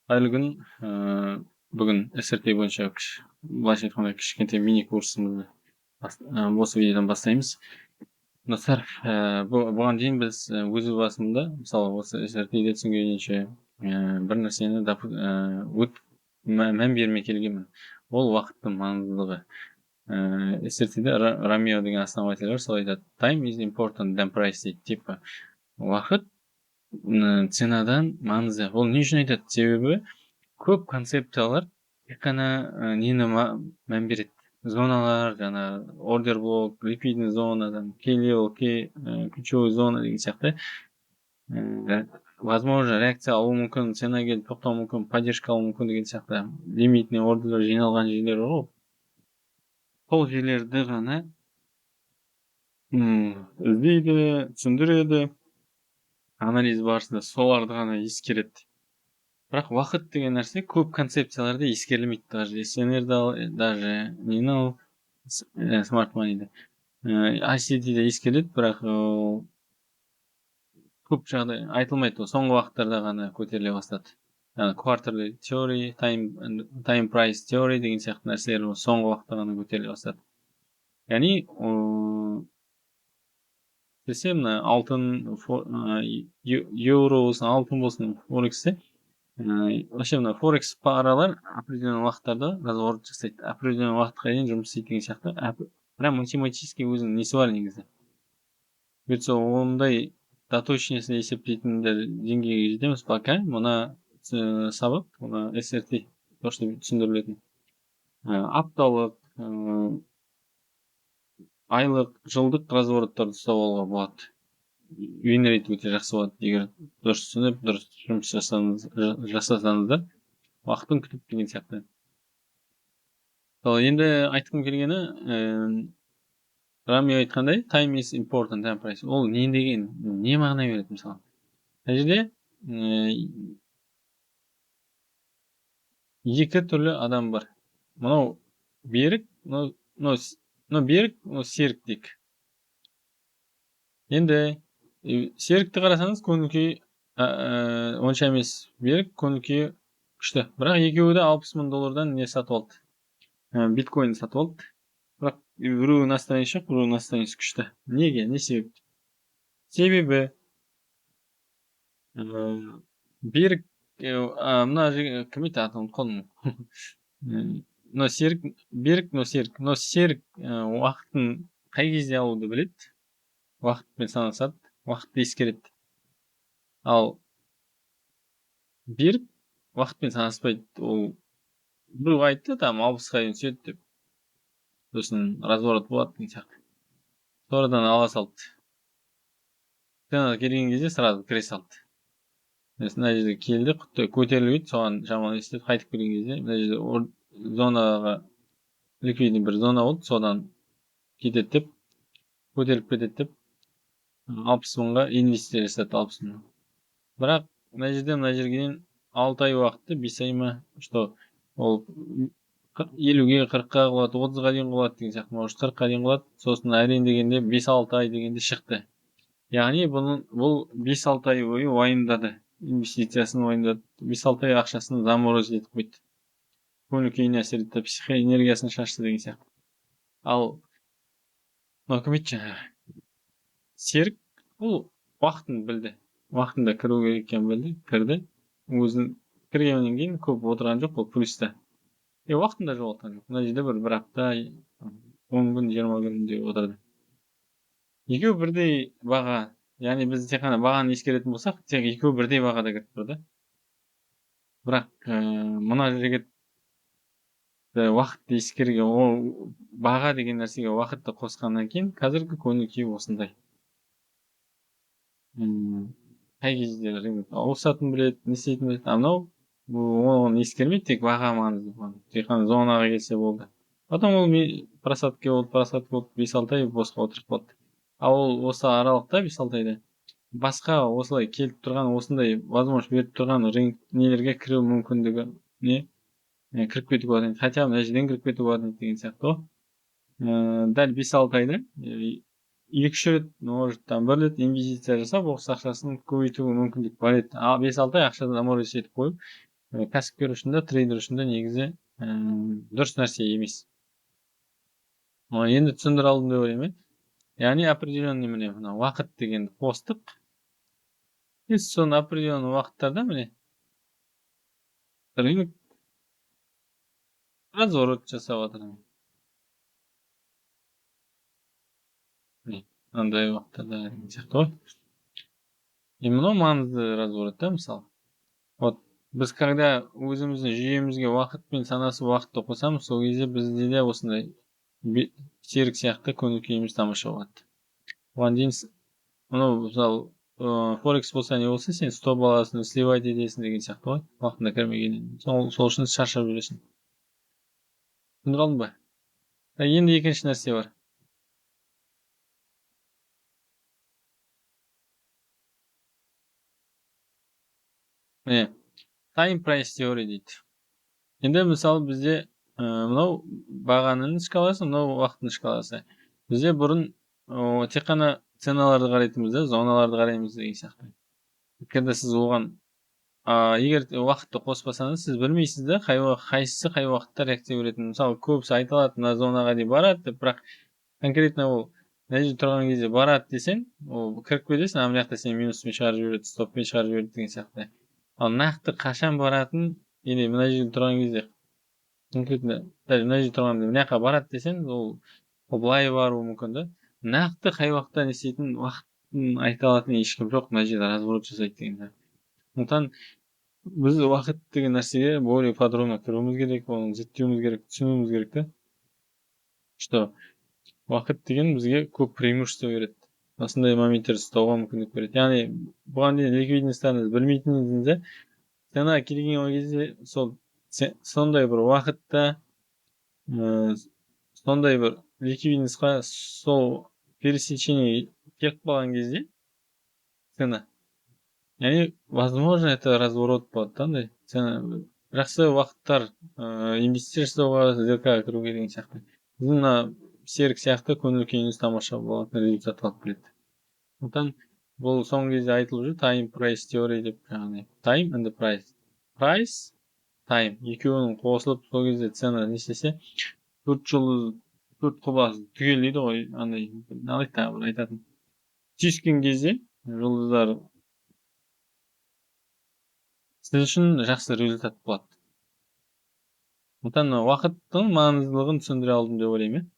Қайырлы күн. Бүгін SRT бойынша былайша айтқанда кішкентай мини курсымызды осы видеодан бастаймыз. Достар, бұған дейін біз өз басында, мысалы осы SRT-де түсінгенше бір нәрсені мән бермей келгенмін. Ол уақыттың маңыздылығы. SRT-де Ромео деген основатель бар, сол айтады: Time is important than price дейді. Типа, уақыт ценадан маңызды. Ол не үшін айтады? Себебі көп концепциялар тек қана нені мән береді. Зоналар, жаңа ордер блок, ликвидный зона, кей левел, кей ключевой зона деген сияқты. Возможно, реакция алу мүмкін, цена келіп тоқтау мүмкін, поддержка алу мүмкін деген сияқты лимитный ордерлер жиналған жерлер бар ғой. Сол жерлерді ғана іздейді, түсіндіреді, анализ барысында соларды ғана ескереді. Бірақ уақыт деген нәрсе көп концепцияларда ескерілмейді. Даже SNR-да, даже Smart Money-да, ICT-де ескеріледі, бірақ көп жағдай айтылмайды. Соңғы уақыттарда ғана көтеріле бастады. Quarterly theory, time price theory деген сияқты нәрселер соңғы уақытта ғана көтеріле бастады. Яғни десе мына алтын, еуро болсын, алтын болсын, форексте вообще мына форекс паралар определенный уақыттарда разворот жасайды. Определенный уақытқа дейін жұмыс істейді деген сияқты. Прям математически өзінің несі бар негізі. Бұйыртса ондай до точностьно есептейтіндер деңгейге жетеміз пока. Мына сабақ, мына SRT, то, что түсіндірілетін. Апталық, айлық, жылдық развороттарды ұстап алуға болады. Винрейт өте жақсы болады. Егер дұрыс түсініп, дұрыс жұмыс жасасаңыздар, уақытын күтіп деген сияқты. Енді айтқым келгені, Ромео айтқандай, time is important than price. Ол не деген, не мағына береді мысалы? Мына жерде екі түрлі адам бар. Мынау берік, берік, серік дейік. Енді серікті қарасаңыз, көңіл күйі онша емес. Берік, көңіл күйі күшті. Бірақ екеуі де $60,000 не сатып алды? Биткоин сатып алды. Бірақ біреуі настроениесі жоқ, біреуі настроениесі күшті. Неге? Не себеп? Себебі берік, мына жерге кім еді атын ұмытып қалдым. Берік, серік уақытын қай кезде алуды біледі, уақытпен санасады, уақытты ескереді. Ал берік уақытпен санаспайды. Ол біреу айтты, 60-қа дейін түседі деп, сосын разворот болады деген сияқты. Sonraдан ала салды. Цена келген кезде сразу кіре салды. Мына жерде келді, көтеріліп, соған жаман естеді, қайтып келген кезде, мына жерде зонаға ликвидный бір зона болды, содан кетеді деп, көтеріліп кетеді деп, 60,000-ға инвестиция жасады, 60,000. Бірақ мына жерге дейін 6 ай уақытты, 5 ай ма, что ол 50-ге, 40-ға құлады, 30-ға дейін құлады деген сияқты, может 40-қа дейін құлады, сосын әрең дегенде 5-6 ай дегенде шықты. Яғни бұл 5-6 ай бойы уайымдады, инвестициясын уайымдады, 5-6 ай ақшасын заморозить етіп қойды. Көңіл күйіне әсер етті, психоэнергиясын шашты деген сияқты. Ал кім еді жаңағы? Серік, бұл уақытын білді. Уақытында кіру керек екенін білді, кірді. Өзін кіргеннен кейін көп отырған жоқ, ол плюста. Уақытында жоғалтқан жоқ. Мына жерде бір апта, 10 күн, 20 күнде отырды. Екеуі бірдей баға, яғни біз тек қана бағаны ескеретін болсақ, тек екеуі бірдей бағада кіріп тұрды. Бірақ мына жерге уақытты ескерген, ол баға деген нәрсеге уақытты қосқаннан кейін қазіргі көңіл күй осындай. Қай кезде ауысатынын біледі, не істейтінін біледі. Анау оны ескермейді, тек баға маңызды. Тек қана зонаға келсе болды. Потом ол просадка болды, 5-6 ай босқа отырып қалды. Ал осы аралықта 5-6 айда басқа осылай келіп тұрған, осындай возможность беріп тұрған рынок нелерге кіру мүмкіндігі кіріп кетуге болады. Хотя мына жерден кіріп кетуге болады деген сияқты ғой. Дәл 5-6 айда 2-3 рет, может, 1 рет инвестиция жасап, осы ақшасын көбейтуге мүмкіндік бар еді. Ал 5-6 ай ақшаны заморозить етіп қойып, кәсіпкер үшін де трейдер үшін де негізі дұрыс нәрсе емес. Енді түсіндіре алдым деп ойлаймын. Яғни определенный міне мына уақыт дегенді қостық. Соны определенный уақыттарда міне рынок разворот жасап жатыр. Андай уақыттарда деген сияқты ғой. Мынау маңызды разворот да, мысалы. Вот біз когда өзіміздің жүйемізге уақыт пен санасы уақытты қосамыз, сол кезде бізде де осындай серік сияқты көңіл күйіміз тамаша болады. Оған дейін мынау мысалы форекс болса не болса, сен стоп аласың, сливать етесің деген сияқты ғой, уақытында кірмегеннен. Сол үшін шаршап жүресің. түсіндіре алдым ба? Енді екінші нәрсе бар. Міне time price theory дейді. Енді мысалы бізде мынау бағаның шкаласы, мынау уақыттың шкаласы. Бізде бұрын тек қана ценаларды қарайтынбыз да, зоналарды қараймыз деген сияқты. Когда сіз оған егер уақытты қоспасаңыз, сіз білмейсіз да, қайсысы қай уақытта реакция беретінін. Мысалы, көбісі айталады, мына зонаға дейін барады деп, бірақ конкретно ол мына жерде тұрған кезде барады десең, ол кіріп кетесің, мына жақта сені минуспен шығарып жібереді, стоппен шығарып жібереді деген сияқты. Ал нақты қашан баратын, или мына жерде тұрған кезде конкретно даже мына жерде тұрғанда мына жаққа барады десең, ол былай баруы мүмкін да. Нақты қай уақытта не істейтін уақытын айта алатын ешкім жоқ, мына жерде разворот жасайды деген. Сондықтан біз уақыт деген нәрсеге более подробно кіруіміз керек, оны зерттеуіміз керек, түсінуіміз керек та. Что уақыт деген бізге көп преимущество береді. Осындай моменттерді ұстауға мүмкіндік береді. Яғни бұған дейін ликвидностьтарыңызды білмейтініңізде, цена келген кезде сондай бір уақытта, сондай бір ликвидностьқа сол пересечение келіп қалған кезде цена. Яғни, возможно, это разворот болады да, андай. Жақсы уақыттар инвестиция жасауға, зеркаға кіруге деген сияқты. Біздің мына серік сияқты көңіл күйіңіз тамаша болатын результат алып келеді. Сондықтан бұл соңғы кезде айтылып жүр, time price theory деп, яғни time and the price. Price, time екеуінің қосылып сол кезде цена не істесе, төрт құбылас түгел дейді ғой, андай тағы бір айтатын. Түйіскен кезде жұлдыздар сіз үшін жақсы результат болады. Сондықтан уақыттың маңыздылығын түсіндіре алдым деп ойлаймын.